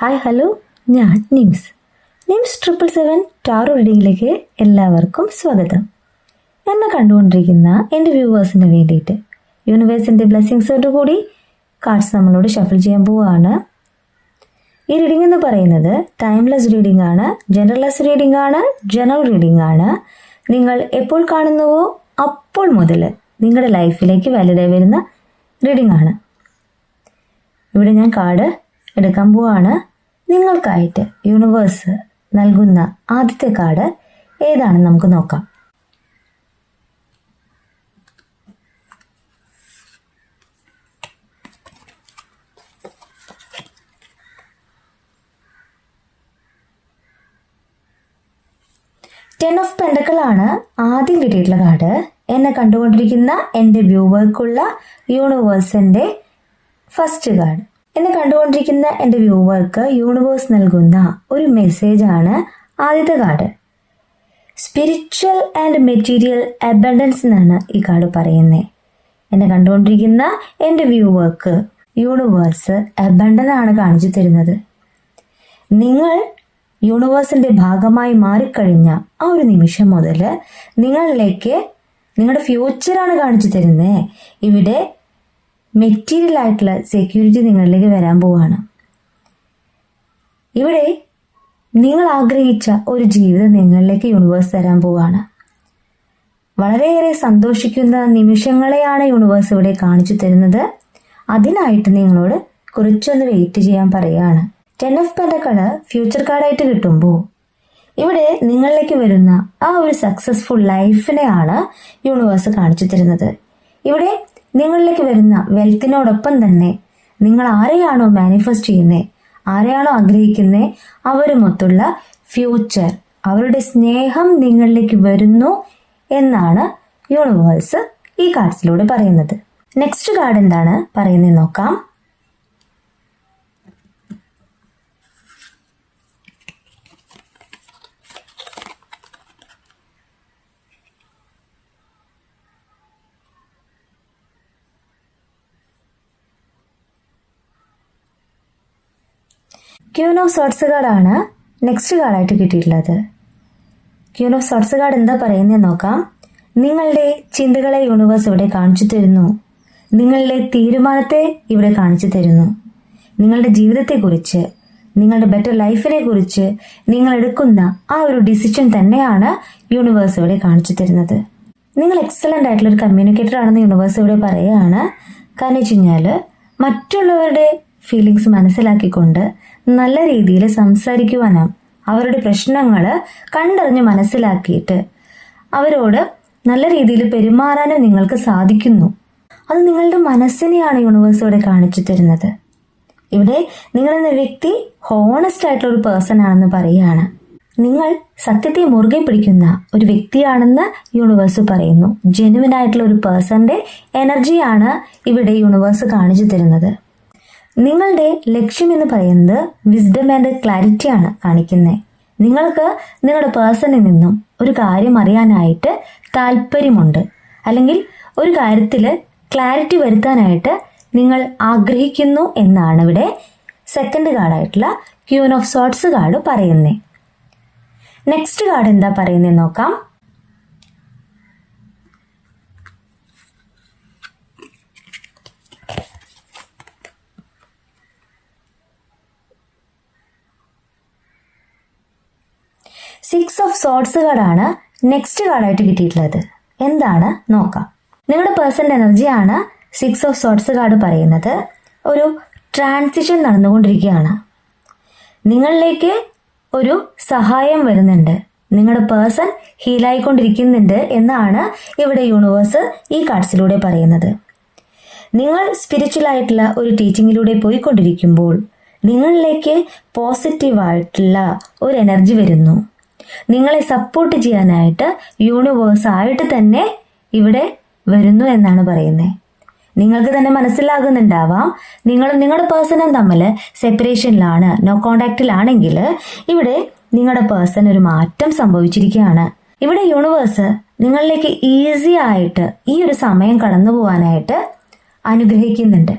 Hi hello, ഞാൻ nymphs 777 taro റീഡിങ്ങിലേക്ക് എല്ലാവർക്കും സ്വാഗതം. എന്നെ കണ്ടുകൊണ്ടിരിക്കുന്ന എൻ്റെ വ്യൂവേഴ്സിന് വേണ്ടിയിട്ട് യൂണിവേഴ്സിൻ്റെ ബ്ലെസ്സിങ്സോട് കൂടി കാർഡ്സ് നമ്മളോട് ഷഫിൾ ചെയ്യാൻ പോവുകയാണ്. ഈ റീഡിംഗ് എന്ന് പറയുന്നത് ടൈംലെസ് റീഡിംഗ് ആണ്, ജനറൽലെസ് റീഡിംഗ് ആണ്, ജനറൽ റീഡിംഗ് ആണ്. നിങ്ങൾ എപ്പോൾ കാണുന്നുവോ അപ്പോൾ മുതൽ നിങ്ങളുടെ ലൈഫിലേക്ക് വാലിഡായി വരുന്ന റീഡിംഗ് ആണ്. ഇവിടെ ഞാൻ കാർഡ് എടുക്കാൻ പോവാണ്. നിങ്ങൾക്കായിട്ട് യൂണിവേഴ്സ് നൽകുന്ന ആദ്യത്തെ കാർഡ് ഏതാണെന്ന് നമുക്ക് നോക്കാം. ടെൻ ഓഫ് പെൻഡക്കിൾ ആണ് ആദ്യം കിട്ടിയിട്ടുള്ള കാർഡ്. എന്നെ കണ്ടുകൊണ്ടിരിക്കുന്ന എൻ്റെ വ്യൂവർക്കുള്ള യൂണിവേഴ്സിൻ്റെ ഫസ്റ്റ് കാർഡ്. എന്നെ കണ്ടുകൊണ്ടിരിക്കുന്ന എൻ്റെ വ്യൂവർക്ക് യൂണിവേഴ്സ് നൽകുന്ന ഒരു മെസ്സേജാണ് ആദ്യത്തെ card. Spiritual and material abundance എന്നാണ് ഈ കാർഡ് പറയുന്നത്. എന്നെ കണ്ടുകൊണ്ടിരിക്കുന്ന എൻ്റെ വ്യൂവർക്ക് യൂണിവേഴ്സ് അബൻഡൻ ആണ് കാണിച്ചു തരുന്നത്. നിങ്ങൾ യൂണിവേഴ്സിൻ്റെ ഭാഗമായി മാറിക്കഴിഞ്ഞ ആ ഒരു നിമിഷം മുതൽ നിങ്ങളിലേക്ക് നിങ്ങളുടെ ഫ്യൂച്ചറാണ് കാണിച്ചു തരുന്നത്. ഇവിടെ മെറ്റീരിയൽ ആയിട്ടുള്ള സെക്യൂരിറ്റി നിങ്ങളിലേക്ക് വരാൻ പോവാണ്. ഇവിടെ നിങ്ങൾ ആഗ്രഹിച്ച ഒരു ജീവിതം നിങ്ങളിലേക്ക് യൂണിവേഴ്സ് തരാൻ പോവാണ്. വളരെയേറെ സന്തോഷിക്കുന്ന നിമിഷങ്ങളെയാണ് യൂണിവേഴ്സ് ഇവിടെ കാണിച്ചു തരുന്നത്. അതിനായിട്ട് നിങ്ങളോട് കുറച്ചൊന്ന് വെയിറ്റ് ചെയ്യാൻ പറയുകയാണ്. 10 ഓഫ് പെൻഡക്കിൾ ഫ്യൂച്ചർ കാർഡായിട്ട് കിട്ടുമ്പോൾ ഇവിടെ നിങ്ങളിലേക്ക് വരുന്ന ആ ഒരു സക്സസ്ഫുൾ ലൈഫിനെയാണ് യൂണിവേഴ്സ് കാണിച്ചു തരുന്നത്. ഇവിടെ നിങ്ങളിലേക്ക് വരുന്ന വെൽത്തിനോടൊപ്പം തന്നെ നിങ്ങൾ ആരെയാണോ മാനിഫെസ്റ്റ് ചെയ്യുന്നത്, ആരെയാണോ ആഗ്രഹിക്കുന്നത്, അവരുമൊത്തുള്ള ഫ്യൂച്ചർ, അവരുടെ സ്നേഹം നിങ്ങളിലേക്ക് വരുന്നു എന്നാണ് യൂണിവേഴ്സ് ഈ കാർഡ്സിലൂടെ പറയുന്നത്. നെക്സ്റ്റ് കാർഡ് എന്താണ് പറയുന്നത് നോക്കാം. ക്യൂൻ ഓഫ് സോർട്സ് കാർഡാണ് നെക്സ്റ്റ് കാർഡായിട്ട് കിട്ടിയിട്ടുള്ളത്. ക്യൂൻ ഓഫ് സോർട്സ് കാർഡ് എന്താ പറയുന്നത് നോക്കാം. നിങ്ങളുടെ ചിന്തകളെ യൂണിവേഴ്സ് ഇവിടെ കാണിച്ചു തരുന്നു. നിങ്ങളുടെ തീരുമാനത്തെ ഇവിടെ കാണിച്ചു തരുന്നു. നിങ്ങളുടെ ജീവിതത്തെക്കുറിച്ച്, നിങ്ങളുടെ ബെറ്റർ ലൈഫിനെ കുറിച്ച് നിങ്ങൾ എടുക്കുന്ന ആ ഒരു ഡിസിഷൻ തന്നെയാണ് യൂണിവേഴ്സ് ഇവിടെ കാണിച്ചു തരുന്നത്. നിങ്ങൾ എക്സലൻ്റ് ആയിട്ടുള്ള ഒരു കമ്മ്യൂണിക്കേറ്റർ ആണെന്ന് യൂണിവേഴ്സ് ഇവിടെ പറയുകയാണ്. കാരണം വെച്ച് കഴിഞ്ഞാൽ മറ്റുള്ളവരുടെ ഫീലിങ്സ് മനസ്സിലാക്കിക്കൊണ്ട് നല്ല രീതിയിൽ സംസാരിക്കുവാനും അവരുടെ പ്രശ്നങ്ങൾ കണ്ടറിഞ്ഞ് മനസ്സിലാക്കിയിട്ട് അവരോട് നല്ല രീതിയിൽ പെരുമാറാനും നിങ്ങൾക്ക് സാധിക്കുന്നു. അത് നിങ്ങളുടെ മനസ്സിനെയാണ് യൂണിവേഴ്സ് ഇവിടെ കാണിച്ചു തരുന്നത്. ഇവിടെ നിങ്ങളെന്ന വ്യക്തി ഹോണസ്റ്റ് ആയിട്ടുള്ള ഒരു പേഴ്സൺ ആണെന്ന് പറയുകയാണ്. നിങ്ങൾ സത്യത്തെ മുറുകെ പിടിക്കുന്ന ഒരു വ്യക്തിയാണെന്ന് യൂണിവേഴ്സ് പറയുന്നു. ജെന്യുവൻ ആയിട്ടുള്ള ഒരു പേഴ്സന്റെ എനർജിയാണ് ഇവിടെ യൂണിവേഴ്സ് കാണിച്ചു തരുന്നത്. നിങ്ങളുടെ ലക്ഷ്യം എന്ന് പറയുന്നത് വിസ്ഡം ആൻഡ് ക്ലാരിറ്റിയാണ് കാണിക്കുന്നത്. നിങ്ങൾക്ക് നിങ്ങളുടെ പേഴ്സണിൽ നിന്നും ഒരു കാര്യം അറിയാനായിട്ട് താല്പര്യമുണ്ട്, അല്ലെങ്കിൽ ഒരു കാര്യത്തിൽ ക്ലാരിറ്റി വരുത്താനായിട്ട് നിങ്ങൾ ആഗ്രഹിക്കുന്നു എന്നാണ് ഇവിടെ സെക്കൻഡ് കാർഡായിട്ടുള്ള ക്യൂൻ ഓഫ് സോർട്സ് കാർഡ് പറയുന്നത്. നെക്സ്റ്റ് കാർഡ് എന്താ പറയുന്നത് നോക്കാം. സിക്സ് ഓഫ് സോർട്സ് കാർഡാണ് നെക്സ്റ്റ് കാർഡായിട്ട് കിട്ടിയിട്ടുള്ളത്. എന്താണ് നോക്കാം. നിങ്ങളുടെ പേഴ്സന്റെ എനർജിയാണ് സിക്സ് ഓഫ് സോർട്സ് കാർഡ് പറയുന്നത്. ഒരു ട്രാൻസിഷൻ നടന്നുകൊണ്ടിരിക്കുകയാണ്. നിങ്ങളിലേക്ക് ഒരു സഹായം വരുന്നുണ്ട്. നിങ്ങളുടെ പേഴ്സൺ ഹീലായിക്കൊണ്ടിരിക്കുന്നുണ്ട് എന്നാണ് ഇവിടെ യൂണിവേഴ്സ് ഈ കാർഡ്സിലൂടെ പറയുന്നത്. നിങ്ങൾ സ്പിരിച്വൽ ആയിട്ടുള്ള ഒരു ടീച്ചിങ്ങിലൂടെ പോയിക്കൊണ്ടിരിക്കുമ്പോൾ നിങ്ങളിലേക്ക് പോസിറ്റീവായിട്ടുള്ള ഒരു എനർജി വരുന്നു. നിങ്ങളെ സപ്പോർട്ട് ചെയ്യാനായിട്ട് യൂണിവേഴ്സ് ആയിട്ട് തന്നെ ഇവിടെ വരുന്നു എന്നാണ് പറയുന്നത്. നിങ്ങൾക്ക് തന്നെ മനസ്സിലാകുന്നുണ്ടാവാം, നിങ്ങളും നിങ്ങളുടെ പേഴ്സണും തമ്മിൽ സെപ്പറേഷനിലാണ്, നോ കോണ്ടാക്റ്റിലാണെങ്കിൽ ഇവിടെ നിങ്ങളുടെ പേഴ്സൺ ഒരു മാറ്റം സംഭവിച്ചിരിക്കുകയാണ്. ഇവിടെ യൂണിവേഴ്സ് നിങ്ങളിലേക്ക് ഈസി ആയിട്ട് ഈ ഒരു സമയം കടന്നു പോകാനായിട്ട് അനുഗ്രഹിക്കുന്നുണ്ട്.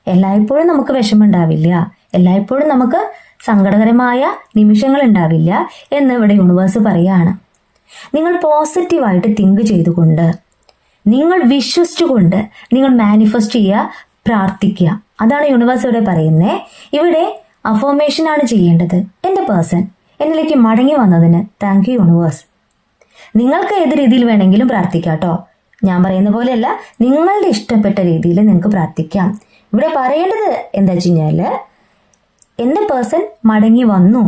എല്ലായ്പ്പോഴും നമുക്ക് വിഷമമുണ്ടാവില്ല, എല്ലായ്പ്പോഴും നമുക്ക് സങ്കടകരമായ നിമിഷങ്ങൾ ഉണ്ടാവില്ല എന്ന് ഇവിടെ യൂണിവേഴ്സ് പറയാണ്. നിങ്ങൾ പോസിറ്റീവായിട്ട് തിങ്ക് ചെയ്തുകൊണ്ട്, നിങ്ങൾ വിശ്വസിച്ചുകൊണ്ട് നിങ്ങൾ മാനിഫെസ്റ്റ് ചെയ്യുക, പ്രാർത്ഥിക്കുക. അതാണ് യൂണിവേഴ്സ് ഇവിടെ പറയുന്നത്. ഇവിടെ അഫോർമേഷൻ ആണ് ചെയ്യേണ്ടത്. എൻ്റെ പേഴ്സൺ എന്നിലേക്ക് മടങ്ങി വന്നതിന് താങ്ക് യു യൂണിവേഴ്സ്. നിങ്ങൾക്ക് ഏത് രീതിയിൽ വേണമെങ്കിലും പ്രാർത്ഥിക്കാം കേട്ടോ. ഞാൻ പറയുന്ന പോലെയല്ല, നിങ്ങളുടെ ഇഷ്ടപ്പെട്ട രീതിയിൽ നിങ്ങൾക്ക് പ്രാർത്ഥിക്കാം. ഇവിടെ പറയേണ്ടത് എന്താ വെച്ച് കഴിഞ്ഞാൽ, എൻ്റെ പേഴ്സൺ മടങ്ങി വന്നു,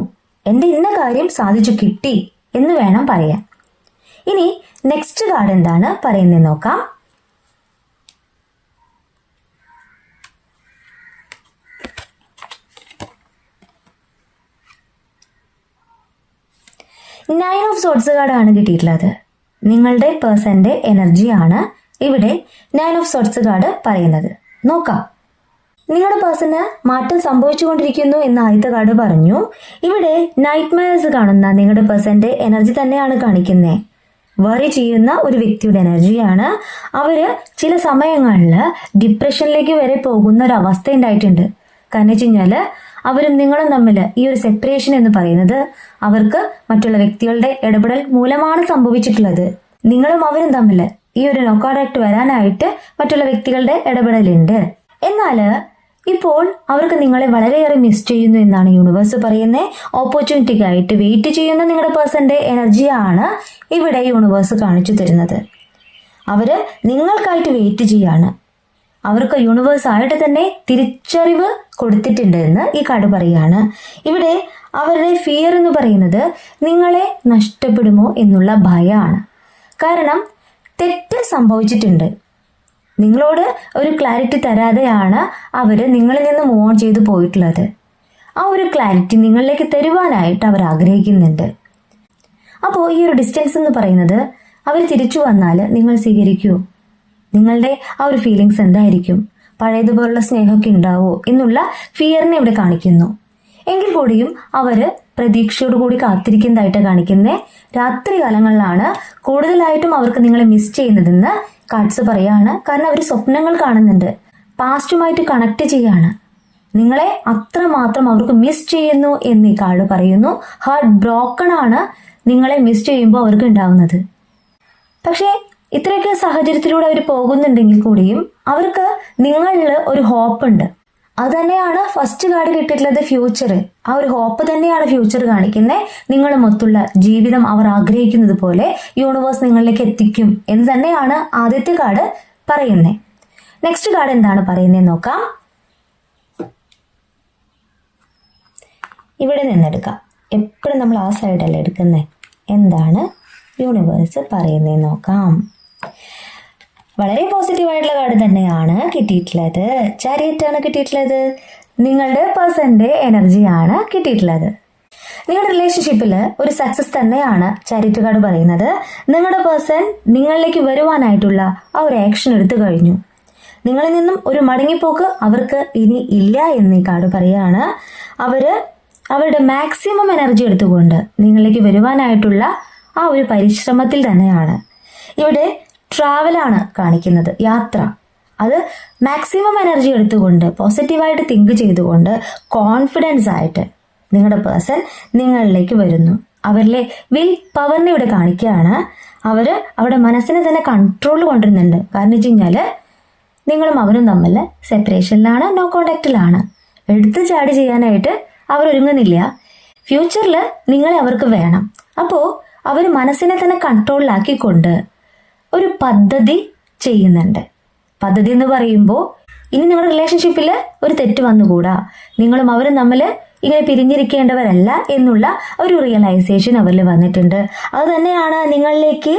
എൻ്റെ ഇന്ന കാര്യം സാധിച്ചു കിട്ടി എന്ന് വേണം പറയാൻ. ഇനി നെക്സ്റ്റ് കാർഡ് എന്താണ് പറയുന്നത് നോക്കാം. നയൻ ഓഫ് സോർട്സ് കാർഡാണ് കിട്ടിയിട്ടുള്ളത്. നിങ്ങളുടെ പേഴ്സന്റെ എനർജിയാണ് ഇവിടെ നയൻ ഓഫ് സോർട്സ് കാർഡ് പറയുന്നത്. നോക്കാം, നിങ്ങളുടെ പേഴ്സണ് മാറ്റം സംഭവിച്ചുകൊണ്ടിരിക്കുന്നു എന്ന് ആദ്യത്തെ കാർഡ് പറഞ്ഞു. ഇവിടെ നൈറ്റ്മെയർസ് കാണുന്ന നിങ്ങളുടെ പേഴ്സന്റെ എനർജി തന്നെയാണ് കാണിക്കുന്നത്. വറി ചെയ്യുന്ന ഒരു വ്യക്തിയുടെ എനർജിയാണ്. അവര് ചില സമയങ്ങളിൽ ഡിപ്രഷനിലേക്ക് വരെ പോകുന്ന ഒരു അവസ്ഥ ഉണ്ടായിട്ടുണ്ട്. കാരണം വെച്ച് കഴിഞ്ഞാല് അവരും നിങ്ങളും തമ്മിൽ ഈ ഒരു സെപ്പറേഷൻ എന്ന് പറയുന്നത് അവർക്ക് മറ്റുള്ള വ്യക്തികളുടെ ഇടപെടൽ മൂലമാണ് സംഭവിച്ചിട്ടുള്ളത്. നിങ്ങളും അവരും തമ്മിൽ ഈ ഒരു നോ കോണ്ടാക്ട് വരാനായിട്ട് മറ്റുള്ള വ്യക്തികളുടെ ഇടപെടലുണ്ട്. എന്നാൽ ഇപ്പോൾ അവർക്ക് നിങ്ങളെ വളരെയേറെ മിസ് ചെയ്യുന്നു എന്നാണ് യൂണിവേഴ്സ് പറയുന്നത്. ഓപ്പർച്യൂണിറ്റിക്കായിട്ട് വെയിറ്റ് ചെയ്യുന്ന നിങ്ങളുടെ പേഴ്സന്റെ എനർജിയാണ് ഇവിടെ യൂണിവേഴ്സ് കാണിച്ചു തരുന്നത്. അവര് നിങ്ങൾക്കായിട്ട് വെയിറ്റ് ചെയ്യാണ്. അവർക്ക് യൂണിവേഴ്സ് ആയിട്ട് തന്നെ തിരിച്ചറിവ് കൊടുത്തിട്ടുണ്ട് എന്ന് ഈ കാർഡ് പറയാണ്. ഇവിടെ അവരുടെ ഫിയർ എന്ന് പറയുന്നത് നിങ്ങളെ നഷ്ടപ്പെടുമോ എന്നുള്ള ഭയമാണ്. കാരണം തെറ്റ് സംഭവിച്ചിട്ടുണ്ട്. നിങ്ങളോട് ഒരു ക്ലാരിറ്റി തരാതെയാണ് അവർ നിങ്ങളിൽ നിന്ന് മൂവ് ഓൺ ചെയ്തു പോയിട്ടുള്ളത്. ആ ഒരു ക്ലാരിറ്റി നിങ്ങളിലേക്ക് തരുവാനായിട്ട് അവർ ആഗ്രഹിക്കുന്നുണ്ട്. അപ്പോൾ ഈ ഒരു ഡിസ്റ്റൻസ് എന്ന് പറയുന്നത് അവർ തിരിച്ചു വന്നാൽ നിങ്ങൾ സ്വീകരിക്കൂ? നിങ്ങളുടെ ആ ഒരു ഫീലിങ്സ് എന്തായിരിക്കും? പഴയതുപോലുള്ള സ്നേഹമൊക്കെ ഉണ്ടാവോ എന്നുള്ള ഫിയറിനെ ഇവിടെ കാണിക്കുന്നു. എങ്കിൽ കൂടിയും അവര് പ്രതീക്ഷയോടുകൂടി കാത്തിരിക്കുന്നതായിട്ട് കാണിക്കുന്നത്. രാത്രി കാലങ്ങളിലാണ് കൂടുതലായിട്ടും അവർക്ക് നിങ്ങളെ മിസ് ചെയ്യുന്നതെന്ന് കാർഡ്സ് പറയാണ്. കാരണം അവർ സ്വപ്നങ്ങൾ കാണുന്നുണ്ട്, പാസ്റ്റുമായിട്ട് കണക്ട് ചെയ്യാണ്. നിങ്ങളെ അത്രമാത്രം അവർക്ക് മിസ് ചെയ്യുന്നു എന്ന് ഈ കാർഡ് പറയുന്നു. ഹാർട്ട് ബ്രോക്കൺ ആണ് നിങ്ങളെ മിസ് ചെയ്യുമ്പോൾ അവർക്ക് ഉണ്ടാവുന്നത്. പക്ഷേ ഇത്രയൊക്കെ സാഹചര്യത്തിലൂടെ അവർ പോകുന്നുണ്ടെങ്കിൽ കൂടിയും അവർക്ക് നിങ്ങളിൽ ഒരു ഹോപ്പ് ഉണ്ട്. അത് തന്നെയാണ് ഫസ്റ്റ് കാർഡ് കിട്ടിയിട്ടുള്ളത്, ഫ്യൂച്ചർ. ആ ഒരു ഹോപ്പ് തന്നെയാണ് ഫ്യൂച്ചർ കാണിക്കുന്നത്. നിങ്ങളുമൊത്തുള്ള ജീവിതം അവർ ആഗ്രഹിക്കുന്നത് പോലെ യൂണിവേഴ്സ് നിങ്ങളിലേക്ക് എത്തിക്കും എന്ന് തന്നെയാണ് ആദ്യത്തെ കാർഡ് പറയുന്നത്. നെക്സ്റ്റ് കാർഡ് എന്താണ് പറയുന്നത് നോക്കാം. ഇവിടെ നിന്നെടുക്കാം. എപ്പോഴും നമ്മൾ ആ സൈഡല്ല എടുക്കുന്നത്. എന്താണ് യൂണിവേഴ്സ് പറയുന്നത് നോക്കാം. വളരെ പോസിറ്റീവായിട്ടുള്ള കാർഡ് തന്നെയാണ് കിട്ടിയിട്ടുള്ളത്. ചാരിയറ്റാണ് കിട്ടിയിട്ടുള്ളത്. നിങ്ങളുടെ പേഴ്സന്റെ എനർജിയാണ് കിട്ടിയിട്ടുള്ളത്. നിങ്ങളുടെ റിലേഷൻഷിപ്പിൽ ഒരു സക്സസ് തന്നെയാണ് ചാരിറ്റി കാർഡ് പറയുന്നത്. നിങ്ങളുടെ പേഴ്സൺ നിങ്ങളിലേക്ക് വരുവാനായിട്ടുള്ള ആ ഒരു ആക്ഷൻ എടുത്തു കഴിഞ്ഞു. നിങ്ങളിൽ നിന്നും ഒരു മടങ്ങിപ്പോക്ക് അവർക്ക് ഇനി ഇല്ല എന്ന് ഈ കാർഡ് പറയാണ്. അവരുടെ മാക്സിമം എനർജി എടുത്തുകൊണ്ട് നിങ്ങളിലേക്ക് വരുവാനായിട്ടുള്ള ആ ഒരു പരിശ്രമത്തിൽ തന്നെയാണ്. ഇവിടെ ട്രാവലാണ് കാണിക്കുന്നത്, യാത്ര. അത് മാക്സിമം എനർജി എടുത്തുകൊണ്ട് പോസിറ്റീവായിട്ട് തിങ്ക് ചെയ്തുകൊണ്ട് കോൺഫിഡൻസ് ആയിട്ട് നിങ്ങളുടെ പേഴ്സൺ നിങ്ങളിലേക്ക് വരുന്നു. അവരിലെ വിൽ പവറിനെ ഇവിടെ കാണിക്കുകയാണ്. അവരുടെ മനസ്സിനെ തന്നെ കൺട്രോൾ കൊണ്ടുവരുന്നുണ്ട്. കാരണം വെച്ച് കഴിഞ്ഞാൽ നിങ്ങളും അവരും തമ്മിൽ സെപ്പറേഷനിലാണ്, നോ കോണ്ടാക്റ്റിലാണ്. എടുത്ത് ചാടി ചെയ്യാനായിട്ട് അവർ ഒരുങ്ങുന്നില്ല. ഫ്യൂച്ചറിൽ നിങ്ങളെ അവർക്ക് വേണം. അപ്പോൾ അവർ മനസ്സിനെ തന്നെ കൺട്രോളിലാക്കിക്കൊണ്ട് ഒരു പദ്ധതി ചെയ്യുന്നുണ്ട്. പദ്ധതി എന്ന് പറയുമ്പോൾ ഇനി നിങ്ങളുടെ റിലേഷൻഷിപ്പിൽ ഒരു തെറ്റ് വന്നുകൂടാ, നിങ്ങളും അവരും തമ്മിൽ ഇങ്ങനെ പിരിഞ്ഞിരിക്കേണ്ടവരല്ല എന്നുള്ള ഒരു റിയലൈസേഷൻ അവരിൽ വന്നിട്ടുണ്ട്. അത് തന്നെയാണ് നിങ്ങളിലേക്ക്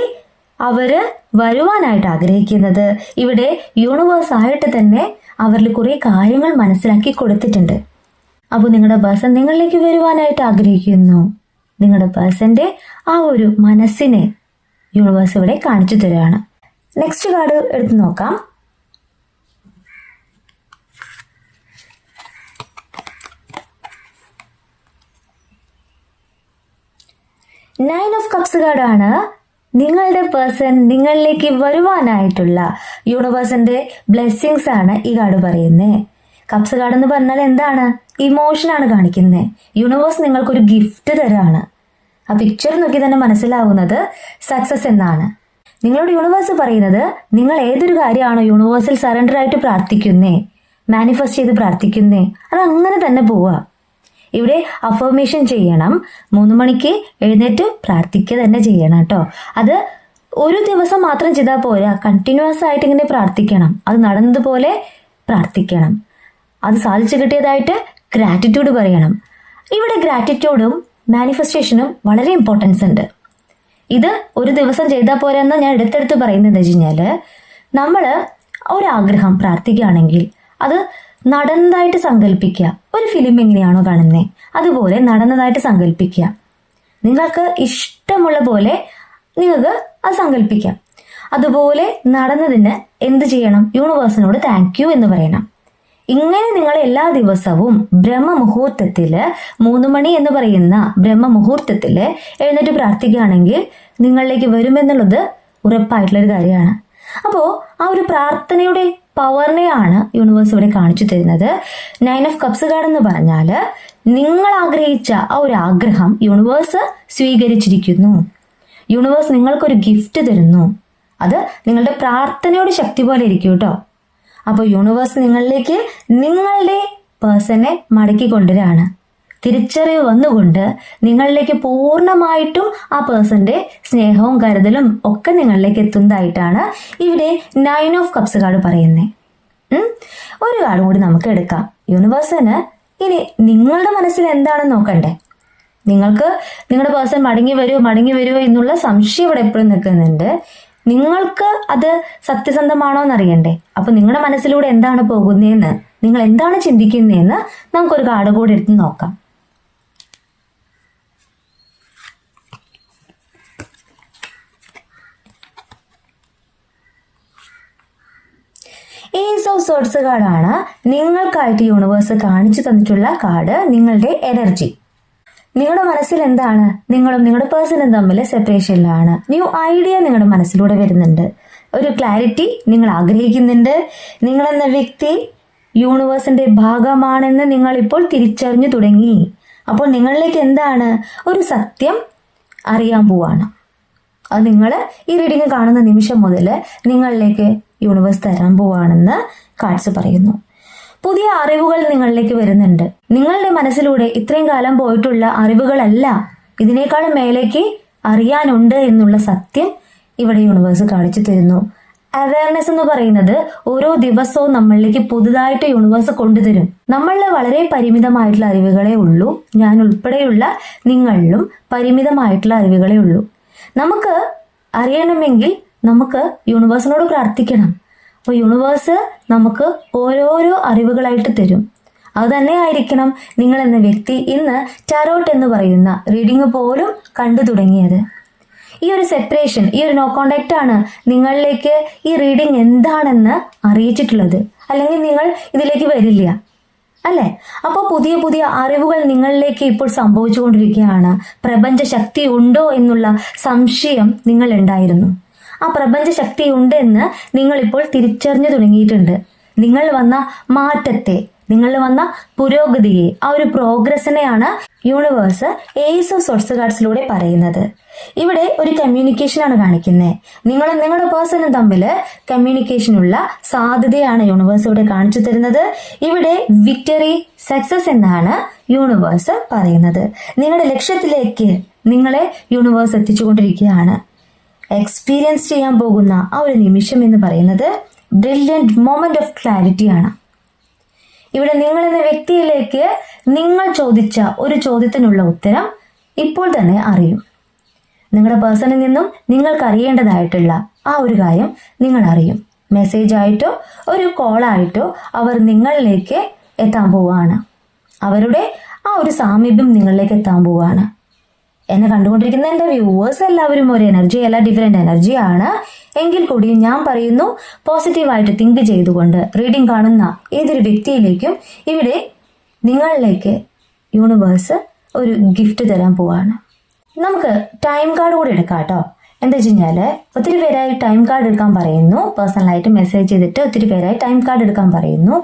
അവര് വരുവാനായിട്ട് ആഗ്രഹിക്കുന്നത്. ഇവിടെ യൂണിവേഴ്സ് ആയിട്ട് തന്നെ അവരിൽ കുറെ കാര്യങ്ങൾ മനസ്സിലാക്കി കൊടുത്തിട്ടുണ്ട്. അപ്പോൾ നിങ്ങളുടെ പേഴ്സൺ നിങ്ങളിലേക്ക് വരുവാനായിട്ട് ആഗ്രഹിക്കുന്നു. നിങ്ങളുടെ പേഴ്സന്റെ ആ ഒരു മനസ്സിനെ യൂണിവേഴ്സ് ഇവിടെ കാണിച്ചു തരികയാണ്. നെക്സ്റ്റ് കാർഡ് എടുത്ത് നോക്കാം. നയൻ ഓഫ് കപ്സ് കാർഡാണ്. നിങ്ങളുടെ പേഴ്സൺ നിങ്ങളിലേക്ക് വരുവാനായിട്ടുള്ള യൂണിവേഴ്സിന്റെ ബ്ലെസ്സിങ്സ് ആണ് ഈ കാർഡ് പറയുന്നത്. കപ്സ് കാർഡ് എന്ന് പറഞ്ഞാൽ എന്താണ്? ഇമോഷനാണ് കാണിക്കുന്നത്. യൂണിവേഴ്സ് നിങ്ങൾക്കൊരു ഗിഫ്റ്റ് തരാണ്. ആ പിക്ചർ നോക്കി തന്നെ മനസ്സിലാവുന്നത് സക്സസ് എന്നാണ്. നിങ്ങളോട് യൂണിവേഴ്സ് പറയുന്നത്, നിങ്ങൾ ഏതൊരു കാര്യമാണോ യൂണിവേഴ്സിൽ സറണ്ടർ ആയിട്ട് പ്രാർത്ഥിക്കുന്നേ, മാനിഫെസ്റ്റ് ചെയ്ത് പ്രാർത്ഥിക്കുന്നേ, അത് അങ്ങനെ തന്നെ പോവുക. ഇവിടെ അഫർമേഷൻ ചെയ്യണം. 3 മണിക്ക് എഴുന്നേറ്റ് പ്രാർത്ഥിക്കുക തന്നെ ചെയ്യണം കേട്ടോ. അത് ഒരു ദിവസം മാത്രം ചെയ്താൽ പോരാ, കണ്ടിന്യൂസ് ആയിട്ട് ഇങ്ങനെ പ്രാർത്ഥിക്കണം. അത് നടന്നതുപോലെ പ്രാർത്ഥിക്കണം. അത് സാധിച്ചു കിട്ടിയതായിട്ട് ഗ്രാറ്റിറ്റ്യൂഡ് പറയണം. ഇവിടെ ഗ്രാറ്റിറ്റ്യൂഡും മാനിഫെസ്റ്റേഷനും വളരെ ഇമ്പോർട്ടൻസ് ഉണ്ട്. ഇത് ഒരു ദിവസം ചെയ്താൽ പോരാ എന്ന് ഞാൻ എടുത്തെടുത്ത് പറയുന്നത് എന്താ വെച്ച് കഴിഞ്ഞാൽ, നമ്മൾ ഒരാഗ്രഹം പ്രാർത്ഥിക്കുകയാണെങ്കിൽ അത് നടന്നതായിട്ട് സങ്കല്പിക്കുക. ഒരു ഫിലിം എങ്ങനെയാണോ കാണുന്നത് അതുപോലെ നടന്നതായിട്ട് സങ്കല്പിക്കുക. നിങ്ങൾക്ക് ഇഷ്ടമുള്ള പോലെ നിങ്ങൾക്ക് അത് സങ്കല്പിക്കാം. അതുപോലെ നടന്നതിന് എന്ത് ചെയ്യണം? യൂണിവേഴ്സിനോട് താങ്ക് യു എന്ന് പറയണം. ഇങ്ങനെ നിങ്ങൾ എല്ലാ ദിവസവും ബ്രഹ്മമുഹൂർത്തത്തില് 3 മണി എന്ന് പറയുന്ന ബ്രഹ്മമുഹൂർത്തത്തില് എഴുന്നേറ്റ് പ്രാർത്ഥിക്കുകയാണെങ്കിൽ നിങ്ങളിലേക്ക് വരുമെന്നുള്ളത് ഉറപ്പായിട്ടുള്ളൊരു കാര്യമാണ്. അപ്പോൾ ആ ഒരു പ്രാർത്ഥനയുടെ പവറിനെയാണ് യൂണിവേഴ്സ് ഇവിടെ കാണിച്ചു തരുന്നത്. 9 ഓഫ് കപ്സ് കാർഡ് എന്ന് പറഞ്ഞാൽ നിങ്ങൾ ആഗ്രഹിച്ച ആ ഒരു ആഗ്രഹം യൂണിവേഴ്സ് സ്വീകരിച്ചിരിക്കുന്നു. യൂണിവേഴ്സ് നിങ്ങൾക്കൊരു ഗിഫ്റ്റ് തരുന്നു. അത് നിങ്ങളുടെ പ്രാർത്ഥനയുടെ ശക്തി പോലെ ഇരിക്കും കേട്ടോ. അപ്പോൾ യൂണിവേഴ്സ് നിങ്ങളിലേക്ക് നിങ്ങളുടെ പേഴ്സണെ മടക്കി കൊണ്ടുവരാണ്. തിരിച്ചറിവ് വന്നുകൊണ്ട് നിങ്ങളിലേക്ക് പൂർണ്ണമായിട്ടും ആ പേഴ്സന്റെ സ്നേഹവും കരുതലും ഒക്കെ നിങ്ങളിലേക്ക് എത്തുന്നതായിട്ടാണ് ഇവിടെ 9 ഓഫ് കപ്സ് കാർഡ് പറയുന്നത്. ഒരു കാർഡ് കൂടി നമുക്ക് എടുക്കാം. യൂണിവേഴ്സിന് ഇനി നിങ്ങളുടെ മനസ്സിൽ എന്താണെന്ന് നോക്കണ്ടേ. നിങ്ങൾക്ക് നിങ്ങളുടെ പേഴ്സൺ മടങ്ങി വരുമോ എന്നുള്ള സംശയം ഇവിടെ എപ്പോഴും നിൽക്കുന്നുണ്ട്. നിങ്ങൾക്ക് അത് സത്യസന്ധമാണോ എന്നറിയണ്ടേ. അപ്പൊ നിങ്ങളുടെ മനസ്സിലൂടെ എന്താണ് പോകുന്നതെന്ന്, നിങ്ങൾ എന്താണ് ചിന്തിക്കുന്നതെന്ന് നമുക്കൊരു കാർഡ് കൂടി എടുത്ത് നോക്കാം. ഏസ് ഓഫ് സോർട്സ് കാർഡാണ് നിങ്ങൾക്കായിട്ട് യൂണിവേഴ്സ് കാണിച്ചു തന്നിട്ടുള്ള കാർഡ്. നിങ്ങളുടെ എനർജി, നിങ്ങളുടെ മനസ്സിൽ എന്താണ്? നിങ്ങളും നിങ്ങളുടെ പേഴ്സണും തമ്മിൽ സെപ്പറേഷനിലാണ്. ന്യൂ ഐഡിയ നിങ്ങളുടെ മനസ്സിലൂടെ വരുന്നുണ്ട്. ഒരു ക്ലാരിറ്റി നിങ്ങൾ ആഗ്രഹിക്കുന്നുണ്ട്. നിങ്ങളെന്ന വ്യക്തി യൂണിവേഴ്സിന്റെ ഭാഗമാണെന്ന് നിങ്ങൾ ഇപ്പോൾ തിരിച്ചറിഞ്ഞു തുടങ്ങി. അപ്പോൾ നിങ്ങളിലേക്ക് എന്താണ്? ഒരു സത്യം അറിയാൻ പോവാണ്. അത് നിങ്ങൾ ഈ റീഡിങ് കാണുന്ന നിമിഷം മുതൽ നിങ്ങളിലേക്ക് യൂണിവേഴ്സ് തരാൻ പോവാണെന്ന് കാർഡ്സ് പറയുന്നു. പുതിയ അറിവുകൾ നിങ്ങളിലേക്ക് വരുന്നുണ്ട്. നിങ്ങളുടെ മനസ്സിലൂടെ ഇത്രയും കാലം പോയിട്ടുള്ള അറിവുകളല്ല, ഇതിനേക്കാളും മേലേക്ക് അറിയാനുണ്ട് എന്നുള്ള സത്യം ഇവിടെ യൂണിവേഴ്സ് കാണിച്ചു തരുന്നു. അവയർനെസ് എന്ന് പറയുന്നത് ഓരോ ദിവസവും നമ്മളിലേക്ക് പുതുതായിട്ട് യൂണിവേഴ്സ് കൊണ്ടുതരും. നമ്മളിൽ വളരെ പരിമിതമായിട്ടുള്ള അറിവുകളേ ഉള്ളൂ. ഞാൻ ഉൾപ്പെടെയുള്ള നിങ്ങളിലും പരിമിതമായിട്ടുള്ള അറിവുകളേ ഉള്ളൂ. നമുക്ക് അറിയണമെങ്കിൽ നമുക്ക് യൂണിവേഴ്സിനോട് പ്രാർത്ഥിക്കണം. അപ്പോൾ യൂണിവേഴ്സ് നമുക്ക് ഓരോരോ അറിവുകളായിട്ട് തരും. അത് തന്നെ ആയിരിക്കണം നിങ്ങൾ എന്ന വ്യക്തി ഇന്ന് ടാരോട്ട് എന്ന് പറയുന്ന റീഡിങ് പോലും കണ്ടു തുടങ്ങിയത്. ഈ ഒരു സെപ്പറേഷൻ, ഈ ഒരു നോ കോണ്ടാക്ട് ആണ് നിങ്ങളിലേക്ക് ഈ റീഡിങ് എന്താണെന്ന് അറിയിച്ചിട്ടുള്ളത്. അല്ലെങ്കിൽ നിങ്ങൾ ഇതിലേക്ക് വരില്ല അല്ലേ? അപ്പോൾ പുതിയ പുതിയ അറിവുകൾ നിങ്ങളിലേക്ക് ഇപ്പോൾ സംഭവിച്ചുകൊണ്ടിരിക്കുകയാണ്. പ്രപഞ്ച ശക്തി ഉണ്ടോ എന്നുള്ള സംശയം നിങ്ങൾ ഉണ്ടായിരുന്നു. ആ പ്രപഞ്ച ശക്തി ഉണ്ടെന്ന് നിങ്ങളിപ്പോൾ തിരിച്ചറിഞ്ഞു തുടങ്ങിയിട്ടുണ്ട്. നിങ്ങൾ വന്ന മാറ്റത്തെ, നിങ്ങൾ വന്ന പുരോഗതിയെ, ആ ഒരു പ്രോഗ്രസിനെയാണ് യൂണിവേഴ്സ് ഏസ് ഓഫ് സോർട്സ് കാർഡ്സിലൂടെ പറയുന്നത്. ഇവിടെ ഒരു കമ്മ്യൂണിക്കേഷനാണ് കാണിക്കുന്നത്. നിങ്ങളും നിങ്ങളുടെ പേഴ്സണും തമ്മിൽ കമ്മ്യൂണിക്കേഷനുള്ള സാധ്യതയാണ് യൂണിവേഴ്സ് ഇവിടെ കാണിച്ചു തരുന്നത്. ഇവിടെ വിക്ടറി, സക്സസ് എന്നാണ് യൂണിവേഴ്സ് പറയുന്നത്. നിങ്ങളുടെ ലക്ഷ്യത്തിലേക്ക് നിങ്ങളെ യൂണിവേഴ്സ് എത്തിച്ചുകൊണ്ടിരിക്കുകയാണ്. എക്സ്പീരിയൻസ് ചെയ്യാൻ പോകുന്ന ആ ഒരു നിമിഷം എന്ന് പറയുന്നത് ബ്രില്യൻറ്റ് മൊമെന്റ് ഓഫ് ക്ലാരിറ്റിയാണ്. ഇവിടെ നിങ്ങൾ എന്ന വ്യക്തിയിലേക്ക് നിങ്ങൾ ചോദിച്ച ഒരു ചോദ്യത്തിനുള്ള ഉത്തരം ഇപ്പോൾ തന്നെ അറിയും. നിങ്ങളുടെ പേഴ്സണിൽ നിന്നും നിങ്ങൾക്ക് അറിയേണ്ടതായിട്ടുള്ള ആ ഒരു കാര്യം നിങ്ങൾ അറിയും. മെസ്സേജ് ആയിട്ടോ ഒരു കോളായിട്ടോ അവർ നിങ്ങളിലേക്ക് എത്താൻ പോവുകയാണ്. അവരുടെ ആ ഒരു സാമീപ്യം നിങ്ങളിലേക്ക് എത്താൻ പോവുകയാണ്. എന്നെ കണ്ടുകൊണ്ടിരിക്കുന്ന എൻ്റെ വ്യൂവേഴ്സ് എല്ലാവരും ഒരു എനർജി അല്ല, ഡിഫറെന്റ് എനർജിയാണ്. എങ്കിൽ കൂടി ഞാൻ പറയുന്നു, പോസിറ്റീവായിട്ട് തിങ്ക് ചെയ്തുകൊണ്ട് റീഡിംഗ് കാണുന്ന ഏതൊരു വ്യക്തിയിലേക്കും ഇവിടെ നിങ്ങളിലേക്ക് യൂണിവേഴ്സ് ഒരു ഗിഫ്റ്റ് തരാൻ പോവാണ്. നമുക്ക് ടൈം കാർഡ് കൂടി എടുക്കാം കേട്ടോ. എന്താ വെച്ച് കഴിഞ്ഞാൽ ഒത്തിരി പേരായി ടൈം കാർഡ് എടുക്കാൻ പറയുന്നു. പേഴ്സണലായിട്ട് മെസ്സേജ് ചെയ്തിട്ട് ഒത്തിരി പേരായി ടൈം കാർഡ് എടുക്കാൻ പറയുന്നു.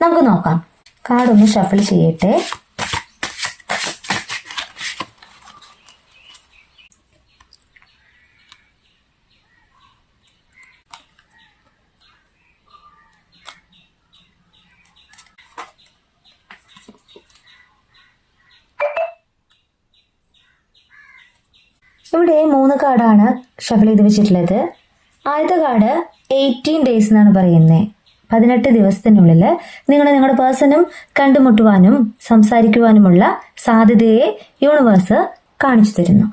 നമുക്ക് നോക്കാം. കാർഡൊന്ന് ഷഫിൾ ചെയ്യട്ടെ. ഇവിടെ 3 കാർഡാണ് ഷഫിൾ ചെയ്ത് വെച്ചിട്ടുള്ളത്. ആദ്യത്തെ കാർഡ് 18 ഡേയ്സ് എന്നാണ് പറയുന്നത്. 18 ദിവസത്തിനുള്ളിൽ നിങ്ങൾ നിങ്ങളുടെ പേഴ്സണും കണ്ടുമുട്ടുവാനും സംസാരിക്കുവാനുമുള്ള സാധ്യതയെ യൂണിവേഴ്സ് കാണിച്ചു തരുന്നു.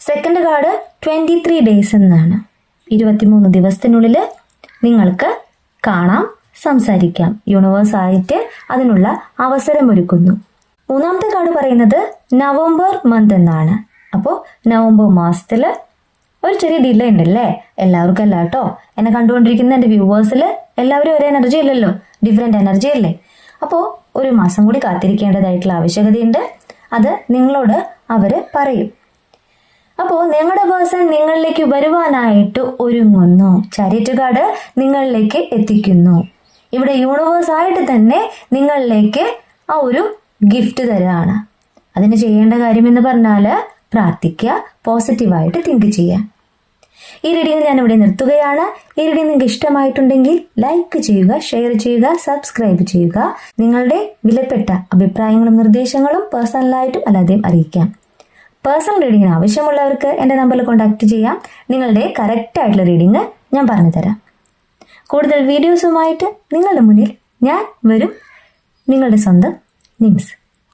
സെക്കൻഡ് കാർഡ് 23 ഡേയ്സ് എന്നാണ്. 23 ദിവസത്തിനുള്ളിൽ നിങ്ങൾക്ക് കാണാം, സംസാരിക്കാം. യൂണിവേഴ്സ് ആയിട്ട് അതിനുള്ള അവസരമൊരുക്കുന്നു. മൂന്നാമത്തെ കാർഡ് പറയുന്നത് നവംബർ മന്ത് എന്നാണ്. അപ്പോൾ നവംബർ മാസത്തിൽ ഒരു ചെറിയ ഡിലേ ഉണ്ടല്ലേ, എല്ലാവർക്കും അല്ല കേട്ടോ. എന്നെ കണ്ടുകൊണ്ടിരിക്കുന്ന എൻ്റെ വ്യൂവേഴ്സിൽ എല്ലാവരും ഒരേ എനർജി ഇല്ലല്ലോ, ഡിഫറെൻ്റ് എനർജി അല്ലേ. അപ്പോൾ ഒരു മാസം കൂടി കാത്തിരിക്കേണ്ടതായിട്ടുള്ള ആവശ്യകതയുണ്ട്. അത് നിങ്ങളോട് അവർ പറയും. അപ്പോൾ നിങ്ങളുടെ പേഴ്സൺ നിങ്ങളിലേക്ക് വരുവാനായിട്ട് ഒരുങ്ങുന്നു. ചാരിറ്റി കാർഡ് നിങ്ങളിലേക്ക് എത്തിക്കുന്നു. ഇവിടെ യൂണിവേഴ്സ് ആയിട്ട് തന്നെ നിങ്ങളിലേക്ക് ആ ഒരു ഗിഫ്റ്റ് തരാണ്. അതിന് ചെയ്യേണ്ട കാര്യം എന്ന് പറഞ്ഞാൽ പ്രാർത്ഥിക്കുക, പോസിറ്റീവായിട്ട് തിങ്ക് ചെയ്യുക. ഈ റീഡിംഗ് ഞാൻ ഇവിടെ നിർത്തുകയാണ്. ഈ റീഡിംഗ് നിങ്ങൾക്ക് ഇഷ്ടമായിട്ടുണ്ടെങ്കിൽ ലൈക്ക് ചെയ്യുക, ഷെയർ ചെയ്യുക, സബ്സ്ക്രൈബ് ചെയ്യുക. നിങ്ങളുടെ വിലപ്പെട്ട അഭിപ്രായങ്ങളും നിർദ്ദേശങ്ങളും പേഴ്സണലായിട്ടും അല്ലാതെയും അറിയിക്കാം. പേഴ്സണൽ റീഡിങ്ങിന് ആവശ്യമുള്ളവർക്ക് എൻ്റെ നമ്പറിൽ കോൺടാക്ട് ചെയ്യാം. നിങ്ങളുടെ കറക്റ്റ് ആയിട്ടുള്ള റീഡിംഗ് ഞാൻ പറഞ്ഞു തരാം. കൂടുതൽ വീഡിയോസുമായിട്ട് നിങ്ങളുടെ മുന്നിൽ ഞാൻ വരും. നിങ്ങളുടെ സ്വന്തം നിംസ്.